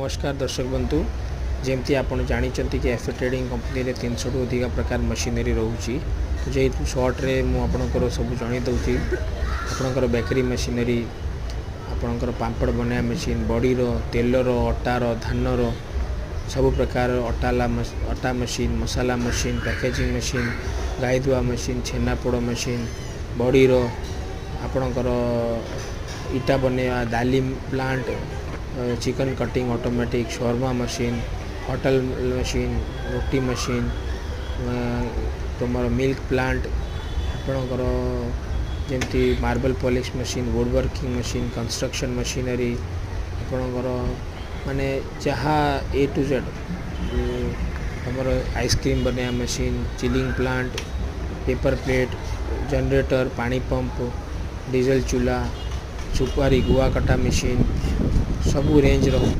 नमस्कार दर्शक बंधु जमती आपड़ जानते कि एफ ट्रेडिंग कंपनी रे 300 टू अधिक प्रकार मशीनरी रोचे तो जेहेतु सर्ट रे मुझे सब जन दूसरी आपणकर बेकरी मशीनरी आपणकर पापड़ बनाया मशीन बड़ीर तेलर अटार धानर सब प्रकार अटा machine masala machine packaging machine गाई धुआ मशीन छेनापोड़ मशीन बड़ीर आपणकर इटा बनवा डालिम plant chicken cutting automatic shawarma machine hotel machine रोटी मशीन तुम मिल्क प्लांट आपणकर जमती marble polish machine wood working machine construction machinery आपणकर माने जहाँ ए टू जेड हमर आइसक्रीम बनाया machine chilling plant paper plate generator पानी पंप डीजल चूल्हा सुपारी गुआ कटा मशीन सबू रेंज रो